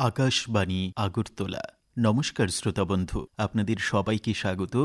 আকাশবাণী আগরতলা। নমস্কার শ্রোতা বন্ধু, আপনাদের সবাইকে স্বাগত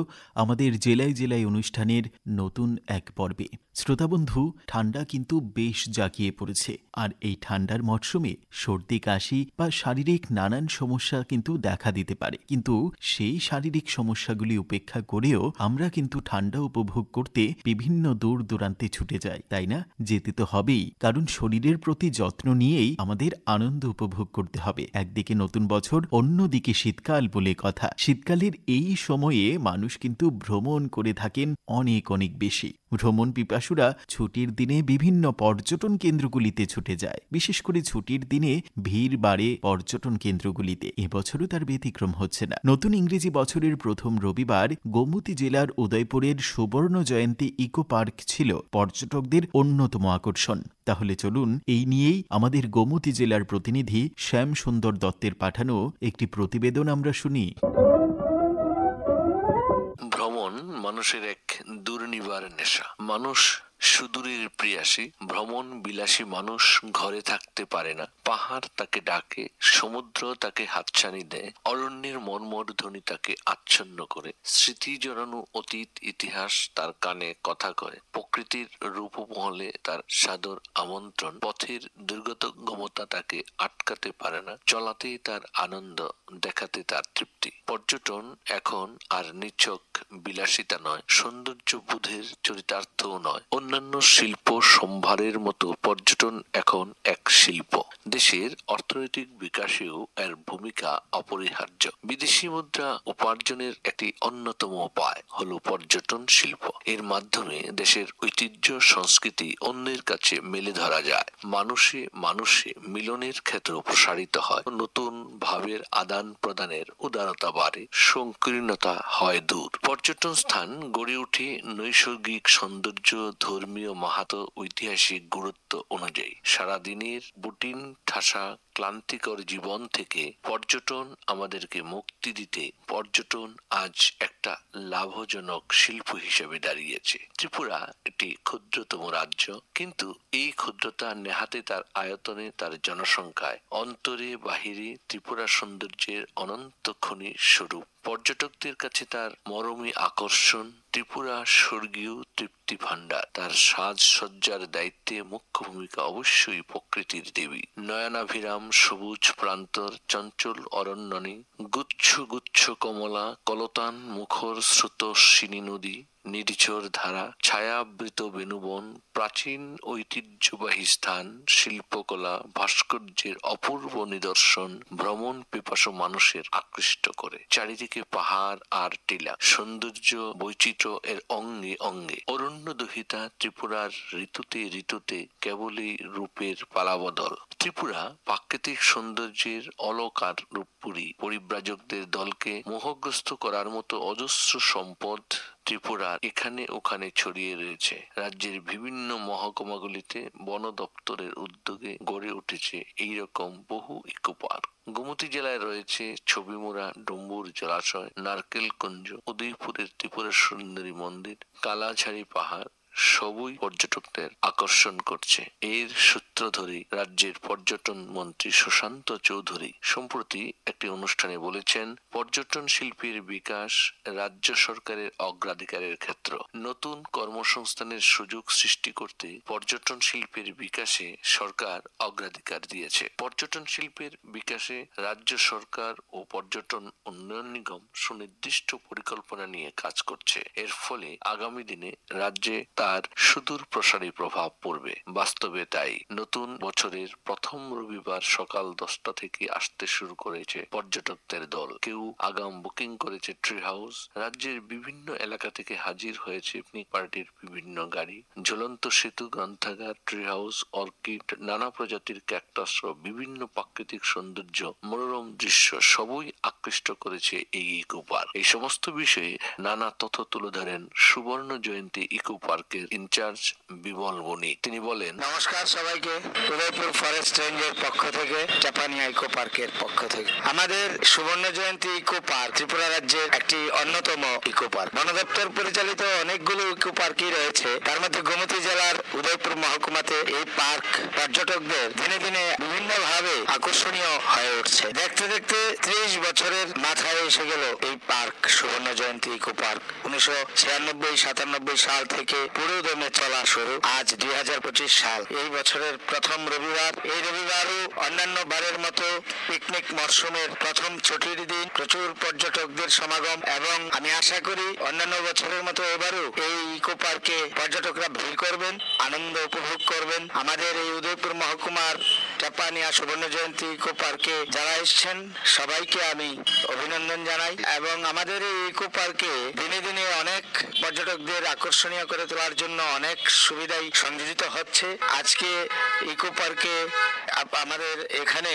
আমাদের জেলায় জেলায় অনুষ্ঠানের নতুন এক পর্বে। শ্রোতা বন্ধু, ঠান্ডা কিন্তু বেশ জাঁকিয়ে পড়েছে, আর এই ঠান্ডার মরশুমে সর্দি কাশি বা শারীরিক নানান সমস্যা কিন্তু দেখা দিতে পারে। কিন্তু সেই শারীরিক সমস্যাগুলি উপেক্ষা করেও আমরা কিন্তু ঠান্ডা উপভোগ করতে বিভিন্ন দূর দূরান্তে ছুটে যাই, তাই না? যেতে তো হবেই, কারণ শরীরের প্রতি যত্ন নিয়েই আমাদের আনন্দ উপভোগ করতে হবে। একদিকে নতুন বছর, অন্যদিকে শীতকাল বলে কথা। শীতকালের এই সময়ে মানুষ কিন্তু ভ্রমণ করে থাকেন অনেক অনেক বেশি। ভ্রমণ পিপাসুরা ছুটির দিনে বিভিন্ন পর্যটন কেন্দ্রগুলিতে ছুটে যায়। বিশেষ করে ছুটির দিনে ভিড় বাড়ে পর্যটন কেন্দ্রগুলিতে। এবছরও তার ব্যতিক্রম হচ্ছে না। নতুন ইংরেজি বছরের প্রথম রবিবার গোমতী জেলার উদয়পুরের সুবর্ণ জয়ন্তী ইকো পার্ক ছিল পর্যটকদের অন্যতম আকর্ষণ। তাহলে চলুন এই নিয়েই আমাদের গোমতী জেলার প্রতিনিধি শ্যাম সুন্দর দত্তের পাঠানো একটি প্রতিবেদন আমরা শুনি। ভ্রমণ মানুষের এক দুর্নিবার নেশা। মানুষ সুদূরের প্রিয়াসী, ভ্রমণ বিলাসী মানুষ ঘরে থাকতে পারে না। পাহাড় তাকে ডাকে, সমুদ্র তাকে হাতছানি দেয়, অরণ্যের মর্মর ধ্বনি তাকে আচ্ছন্ন করে, স্মৃতি জড়ানো অতীত ইতিহাস তার কানে কথা করে, প্রকৃতির রূপমহলে তার সাদর আমন্ত্রণ, পথের দুর্গতগমতা তাকে আটকাতে পারে না, চলাতেই তার আনন্দ, দেখাতে তার তৃপ্তি। পর্যটন এখন আর নিছক বিলাসিতা নয়, সৌন্দর্য বোধের চরিতার্থও নয়, অন্যান্য শিল্প সম্ভারের মতো পর্যটন এখন এক শিল্প। দেশের অর্থনৈতিক বিকাশেও এর ভূমিকা অপরিহার্য। বিদেশি মুদ্রা উপার্জনের একটি অন্যতম উপায় হলো পর্যটন শিল্প। এর মাধ্যমে দেশের ঐতিহ্য সংস্কৃতি অন্যের কাছে মেলে ধরা যায়, মানুষে মানুষে মিলনের ক্ষেত্র প্রসারিত হয়, নতুন ভাবের আদান প্রদানের উদারতা বাড়ে, সংকীর্ণতা হয় দূর। পর্যটন স্থান গড়ে ওঠে নৈসর্গিক সৌন্দর্য, ধর্মীয় মাহাত্ম্য, ঐতিহাসিক গুরুত্ব অনুযায়ী। সারাদিনের বুটিন ঠাসা ক্লান্তিকর জীবন থেকে পর্যটন আমাদেরকে মুক্তি দিতে পর্যটন আজ একটা লাভজনক শিল্প হিসেবে দাঁড়িয়েছে। ত্রিপুরা একটি ক্ষুদ্রতম রাজ্য, কিন্তু এই ক্ষুদ্রতা নেহাতে তার আয়তনে, তার জনসংখ্যায়, অন্তরে বাহিরে ত্রিপুরা সৌন্দর্যের অনন্ত খনি স্বরূপ। পর্যটকদের কাছে তার মরমী আকর্ষণ ত্রিপুরা স্বর্গীয় তৃপ্তি ভান্ডার। তার সাজসজ্জার দায়িত্বে মুখ্য ভূমিকা অবশ্যই প্রকৃতির দেবী। নয়নাভিরাম সবুজ প্রান্তর, চঞ্চল অরণ্যনী, গুচ্ছ গুচ্ছ কমলা, কলতান মুখর স্রোতস্বিনী নদী, নির্ঝর ধারা, ছায়াবৃত বেণুবন, প্রাচীন ঐতিহ্যবাহী স্থান, শিল্পকলা, ভাস্কর্যের অপূর্ব নিদর্শন ভ্রমণ পিপাসু মানুষের আকৃষ্ট করে। চারিদিকে পাহাড় আর টিলা, সৌন্দর্য বৈচিত্র্য এর অঙ্গে অঙ্গে। অরণ্য দহিতা ত্রিপুরার ঋতুতে ঋতুতে কেবলই রূপের পালাবদল। ত্রিপুরা প্রাকৃতিক সৌন্দর্যের অলকার রূপপুরী। পরিব্রাজকদের দলকে মোহগ্রস্ত করার মতো অজস্র সম্পদ ত্রিপুরা এখানে ওখানে ছড়িয়ে রয়েছে। রাজ্যের বিভিন্ন মহকুমাগুলিতে বন দপ্তরের উদ্যোগে গড়ে উঠেছে এইরকম বহু ইকো পার্ক। গোমতী জেলায় রয়েছে ছবিমুড়া ডম্বুর জলাশয়, নারকেল কুঞ্জ, উদয়পুরের ত্রিপুরা সুন্দরী মন্দির, কালাঝাড়ি পাহাড়, সবই পর্যটকদের আকর্ষণ করছে। এর সূত্র ধরে রাজ্যের পর্যটন মন্ত্রী সুশান্ত চৌধুরী সম্প্রতি একটি অনুষ্ঠানে বলেছেন, পর্যটন শিল্পের বিকাশ রাজ্য সরকারের অগ্রাধিকারের ক্ষেত্র। নতুন কর্মসংস্থানের সুযোগ সৃষ্টি করতে পর্যটন শিল্পের বিকাশে সরকার অগ্রাধিকার দিয়েছে। পর্যটন শিল্পের বিকাশে রাজ্য সরকার ও পর্যটন উন্নয়ন নিগম সুনির্দিষ্ট পরিকল্পনা নিয়ে কাজ করছে। এর ফলে আগামী দিনে রাজ্যে তার সুদূর প্রসারী প্রভাব পড়বে। বাস্তবে তাই নতুন বছরের প্রথম রবিবার সকাল 10টা থেকে আসতে শুরু করেছে পর্যটকদের দল। কেউ আগাম বুকিং করেছে ট্রি হাউস। রাজ্যের বিভিন্ন এলাকা থেকে হাজির হয়েছে পিকনিক পার্টির বিভিন্ন গাড়ি। ঝুলন্ত সেতু, গ্রন্থাগার, ট্রি হাউস, অর্কিড, নানা প্রজাতির ক্যাকটাস সহ বিভিন্ন প্রাকৃতিক সৌন্দর্য, মনোরম দৃশ্য সবই আকৃষ্ট করেছে এই ইকো পার্ক। এই সমস্ত বিষয়ে নানা তথ্য তুলে ধরেন সুবর্ণ জয়ন্তী ইকো পার্কের পার্কের ইনচার্জ বিমল বণিক। তিনি বলেন, নমস্কার সবাইকে। উদয়পুর ফরেস্ট রেঞ্জের পক্ষ থেকে, জাপানিয়া ইকো পার্কের পক্ষ থেকে আমাদের সুবর্ণ জয়ন্তী ইকো পার্ক ত্রিপুরা রাজ্যের একটি অন্যতম ইকো পার্ক। বন দপ্তর পরিচালিত অনেকগুলো ইকো পার্কই রয়েছে, তার মধ্যে গোমতী জেলার উদয়পুর মহকুমাতে এই পার্ক পর্যটকদের দিনে দিনে বিভিন্ন ভাবে আকর্ষণীয় হয়ে উঠছে। দেখতে দেখতে 30 বছরের মাথায় এসে গেল এই পার্ক, সুবর্ণ জয়ন্তী ইকো পার্ক। 1996-97 সাল থেকে পুরো দমে চলা শুরু। আজ 2025 সাল, এই বছরের প্রথম রবিবার। এই রবিবারও অন্যান্য বারের মতো পিকনিক মরশুমের প্রথম ছুটির দিন, প্রচুর পর্যটকদের সমাগম, এবং আমি আশা করি অন্যান্য বছরের মতো এবারও এই ইকো পার্কে পর্যটকরা ভিড় করবেন, আনন্দ উপভোগ করবেন। আমাদের এই উদয়পুর মহকুমার জাপানিয়া সুবর্ণ জয়ন্তী ইকো পার্কে যারা এসেছেন সবাইকে আমি অভিনন্দন জানাই, এবং আমাদের এই ইকো পার্কে দিনে দিনে অনেক পর্যটকদের আকর্ষণীয় করে তোলার জন্য অনেক সুবিধাই সংযোজিত হচ্ছে। আজকে ইকো পার্কে আমাদের এখানে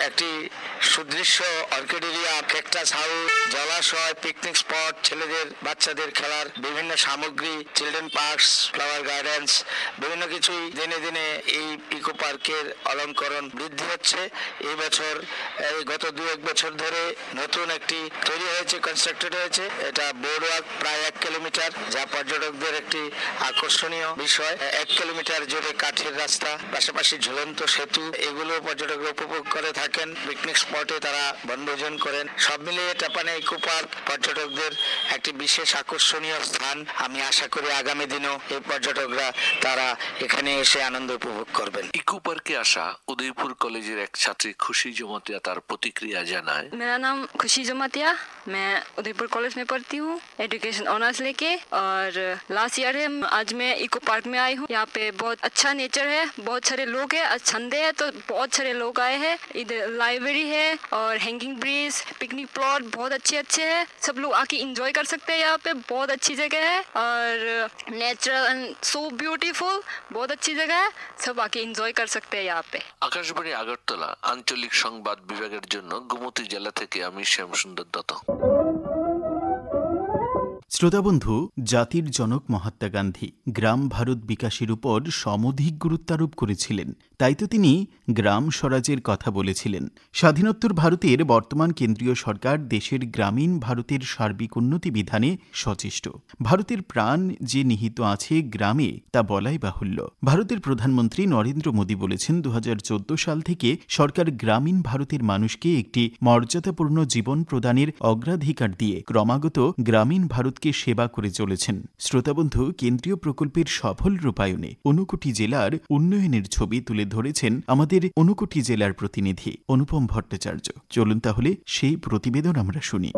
একটি সুদৃশ্য অর্কিডেরিয়া, ক্যাকটাস হাউস, জলাশয়, পিকনিক স্পট, ছেলেদের বাচ্চাদের খেলার বিভিন্ন সামগ্রী, চিলড্রেন পার্কস, ফ্লাওয়ার গার্ডেন্স, বিভিন্ন কিছুই দিনে দিনে এই ইকো পার্কের অলঙ্করণ বৃদ্ধি হচ্ছে। এই বছর গত 2-1 বছর ধরে নতুন একটি তৈরি হয়েছে, কনস্ট্রাক্টেড হয়েছে। এটা বোর্ড ওয়াক প্রায় 1 কিলোমিটার, যা পর্যটকদের একটি আকর্ষণীয় বিষয়। 1 কিলোমিটার জুড়ে কাঠের রাস্তা, পাশাপাশি ঝুলন্ত সেতু, এগুলো পর্যটকরা উপভোগ করে থাকেন। পিকনিক স্পটে তারা বনভোজন করেন। সব মিলিয়ে জাপানিয়া ইকো পার্ক পর্যটকদের একটি বিশেষ আকর্ষণীয় স্থান। আমি আশা করি আগামী দিনেও এই পর্যটকরা তারা এখানে এসে আনন্দ উপভোগ করবেন। ইকো পার্কে আসা উদয়পুর কলেজের এক ছাত্রী খুশি জমাতিয়া তার প্রতিক্রিয়া জানায়। मेरा नाम खुशी जमातिया, मैं उदयपुर कॉलेज में पढ़ती हूँ, एजुकेशन ऑनर्स लेके। और लास्ट ईयर है, आज मैं इको पार्क में आई हूँ। यहाँ पे बहुत अच्छा नेचर है, बहुत सारे लोग हैं। आज संडे है तो बहुत सारे लोग आए हैं। इधर लाइब्रेरी है और हैंगिंग ब्रिज, पिकनिक प्लॉट बहुत अच्छे अच्छे हैं। सब लोग आके एंजॉय कर सकते हैं। यहाँ पे बहुत अच्छी जगह है और नेचुरल एंड सो ब्यूटीफुल, बहुत अच्छी जगह है। सब आके एंजॉय कर सकते हैं यहाँ पे। আকাশবাণী আগরতলা আঞ্চলিক সংবাদ বিভাগের জন্য গোমতী জেলা থেকে আমি শ্যামসুন্দর দত্ত। শ্রোতাবন্ধু, জাতির জনক মহাত্মা গান্ধী গ্রাম ভারত বিকাশের উপর সমধিক গুরুত্বারোপ করেছিলেন। তাই তো তিনি গ্রাম স্বরাজের কথা বলেছিলেন। স্বাধীনোত্তর ভারতের বর্তমান কেন্দ্রীয় সরকার দেশের গ্রামীণ ভারতের সার্বিক উন্নতি বিধানে সচেষ্ট। ভারতের প্রাণ যে নিহিত আছে গ্রামে, তা বলাই বাহুল্য। ভারতের প্রধানমন্ত্রী নরেন্দ্র মোদী বলেছেন, 2014 সাল থেকে সরকার গ্রামীণ ভারতের মানুষকে একটি মর্যাদাপূর্ণ জীবন প্রদানের অগ্রাধিকার দিয়ে ক্রমাগত গ্রামীণ ভারতকে সেবা করে চলেছেন। শ্রোতাবন্ধু, কেন্দ্রীয় প্রকল্পের সফল রূপায়ণে 59 জেলার উন্নয়নের ছবি তুলে ধরেছেন আমাদের 59 জেলার প্রতিনিধি অনুপম ভট্টাচার্য। চলুন তাহলে সেই প্রতিবেদন আমরা শুনি।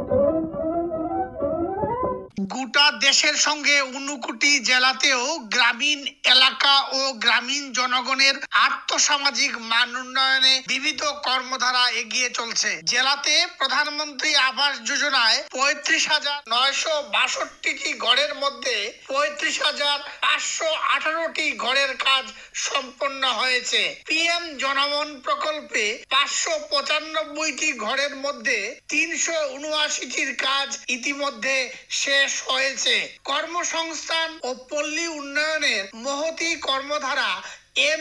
গোটা দেশের সঙ্গে 59 জেলাতেও গ্রামীণ এলাকা ও গ্রামীণ জনগণের আর্থসামাজিক মান উন্নয়নে বিবিধ কর্মধারা এগিয়ে চলছে। জেলাতে প্রধানমন্ত্রী আবাস যোজনায় 35,962টি ঘরের মধ্যে 35,518টি ঘরের কাজ সম্পন্ন হয়েছে। পিএম জনমন প্রকল্পে 595টি ঘরের মধ্যে 379টির কাজ ইতিমধ্যে শেষ হয়েছে। কর্মসংস্থান ও পল্লী উন্নয়নের মহতী কর্মধারা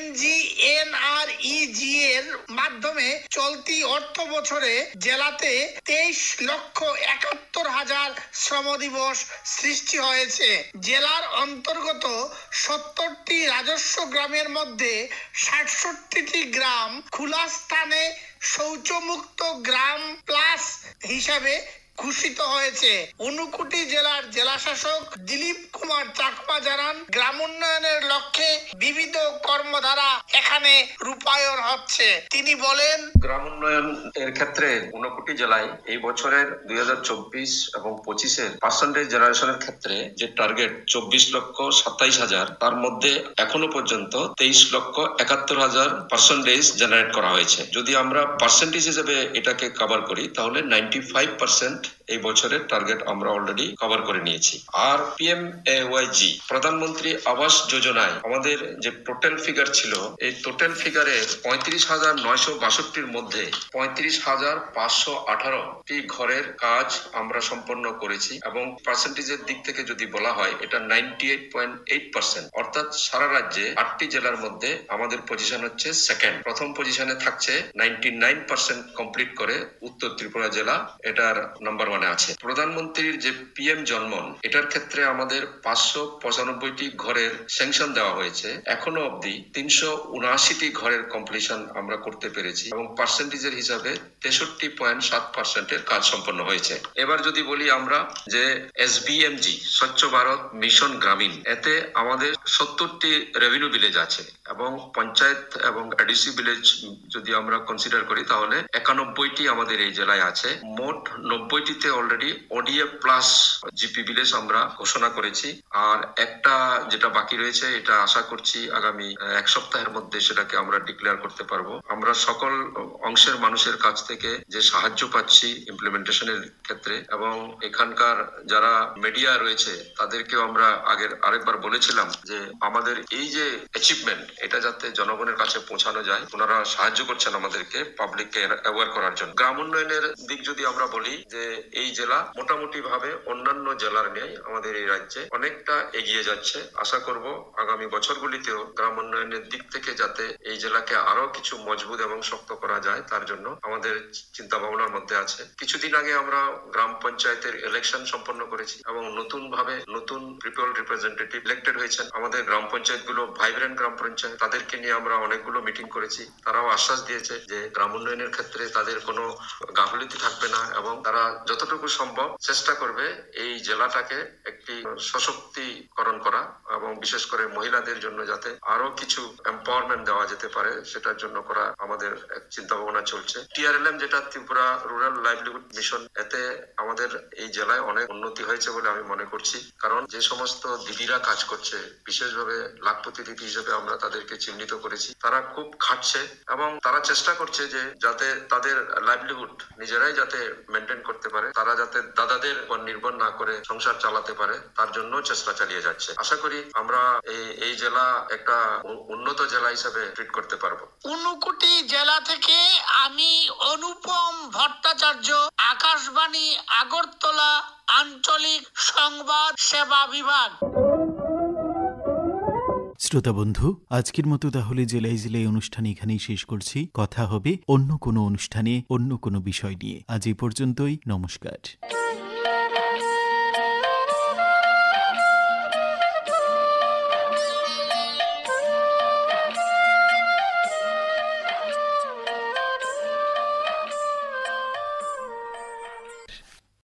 MGNREG এর মাধ্যমে চলতি অর্থ বছরে জেলাতে 23,71,000 শ্রম দিবস সৃষ্টি হয়েছে। জেলার অন্তর্গত 70টি রাজস্ব গ্রামের মধ্যে 67টি গ্রাম খোলা স্থানে শৌচমুক্ত গ্রাম প্লাস হিসাবে ঘোষিত হয়েছে। 59 জেলার জেলাশাসক দিলীপ কুমার চাকমা জানান, গ্রাম উন্নয়নের লক্ষ্যে বিবিধ কর্মধারা এখানে রূপায়ণ হচ্ছে। তিনি বলেন, গ্রাম উন্নয়ন এর ক্ষেত্রে 59 জেলায় এই বছরের 2024 এবং 25-এর পার্সেন্টেজ জেনারেশনের ক্ষেত্রে যে টার্গেট 24,27,000, তার মধ্যে এখনো পর্যন্ত 23,71,000 পার্সেন্টেজ জেনারেট করা হয়েছে। যদি আমরা পার্সেন্টেজ হিসেবে এটাকে কভার করি তাহলে 95% এই বছরের টার্গেট আমরা অলরেডি কভার করে নিয়েছি। আর PMAYG প্রধানমন্ত্রী আবাস যোজনায় আমাদের যে টোটাল ফিগার ছিল, এই টোটাল ফিগারে 35,962-র মধ্যে 35,518টি ঘরের কাজ আমরা সম্পন্ন করেছি এবং পার্সেন্টেজের দিক থেকে যদি বলা হয় এটা 98.8%, অর্থাৎ সারা রাজ্যে 8টি জেলার মধ্যে আমাদের পজিশন হচ্ছে সেকেন্ড। প্রথম পজিশনে থাকছে 99% কমপ্লিট করে উত্তর ত্রিপুরা জেলা, এটার নাম্বার 1-এ আছে। প্রধানমন্ত্রীর যে PM জন্মন, এটার ক্ষেত্রে আমাদের 595টি ঘরের স্যাংশন দেওয়া হয়েছে। এখনো অবধি 379টি ঘরের কমপ্লিশন আমরা করতে পেরেছি এবং পার্সেন্টেজের হিসাবে 63.7%-এর কাজ সম্পন্ন হয়েছে। এবার যদি বলি আমরা যে SBMG স্বচ্ছ ভারত মিশন গ্রামীণ, এতে আমাদের 70টি রেভিনিউ ভিলেজ আছে এবং পঞ্চায়েত এবং এডিসি ভিলেজ যদি আমরা কনসিডার করি তাহলে 91টি আমাদের এই জেলায় আছে। মোট 90টিতে already ODA plus GP village আমরা ঘোষণা করেছি। আর একটা যেটা বাকি রয়েছে, এটা আশা করছি আগামী এক সপ্তাহের মধ্যে সেটাকে আমরা ডিক্লেয়ার করতে পারবো। আমরা সকল অংশের মানুষের কাছ থেকে যে সাহায্য পাচ্ছি ইমপ্লিমেন্টেশনের ক্ষেত্রে, এবং এখানকার যারা মিডিয়া রয়েছে তাদেরকেও আমরা আরেকবার বলেছিলাম যে আমাদের এই যে অ্যাচিভমেন্ট, এটা যাতে জনগণের কাছে পৌঁছানো যায়। ওনারা সাহায্য করছেন আমাদেরকে পাবলিককে অ্যাওয়্যার করার জন্য। গ্রাম উন্নয়নের দিক যদি আমরা বলি যে এই জেলা মোটামুটি ভাবে অন্যান্য জেলার ন্যায় আমাদের এই রাজ্যে অনেকটা এগিয়ে যাচ্ছে। আশা করব আগামী বছরগুলিতেও গ্রাম উন্নয়নের দিক থেকে যাতে এই জেলাকে আরো কিছু মজবুত এবং শক্ত করা যায়, তার জন্য আমাদের চিন্তা ভাবনার মধ্যে আছে। কিছুদিন আগে আমরা গ্রাম পঞ্চায়েতের ইলেকশন সম্পন্ন করেছি এবং নতুন পিপল রিপ্রেজেন্টেটিভ ইলেক্টেড হয়েছেন। আমাদের গ্রাম পঞ্চায়েত গুলো ভাইব্রেন্ট গ্রাম পঞ্চায়েত, তাদেরকে নিয়ে আমরা অনেকগুলো মিটিং করেছি। তারাও আশ্বাস দিয়েছে যে গ্রাম উন্নয়নের ক্ষেত্রে তাদের কোনো গাফিলতি থাকবে না এবং তারা যতটুকু সম্ভব চেষ্টা করবে এই জেলাটাকে একটি সশক্তিকরণ করা এবং বিশেষ করে মহিলাদের জন্য যাতে আরো কিছু এম্পাওয়ারমেন্ট দেওয়া যেতে পারে সেটার জন্য করা আমাদের চিন্তা ভাবনা চলছে। TRLM যেটা ত্রিপুরা রুরাল লাইভলিহুড মিশন, এতে আমাদের এই জেলায় অনেক উন্নতি হয়েছে বলে আমি মনে করছি। কারণ যে সমস্ত দিদিরা কাজ করছে, বিশেষভাবে লাখপতি দিদি হিসেবে আমরা তাদেরকে চিহ্নিত করেছি, তারা খুব খাটছে এবং তারা চেষ্টা করছে যে যাতে তাদের লাইভলিহুড নিজেরাই যাতে মেনটেন করতে পারে, তারা যাতে দাদাদের উপর নির্ভর না করে সংসার চালাতে পারে, তার জন্য চেষ্টা চালিয়ে যাচ্ছে। আশা করি আমরা এই জেলা একটা উন্নত জেলা হিসেবে ট্রিট করতে পারবো। ঊনকোটি জেলা থেকে আমি অনুপম ভট্টাচার্য, আকাশবাণী আগরতলা আঞ্চলিক সংবাদ সেবা বিভাগ। শ্রোতা বন্ধু, আজকের মতো তাহলে জেলায় জেলায় অনুষ্ঠান এখানেই শেষ করছি। কথা হবে অন্য কোনো অনুষ্ঠানে অন্য কোনো বিষয় নিয়ে। আজ এই পর্যন্তই। নমস্কার।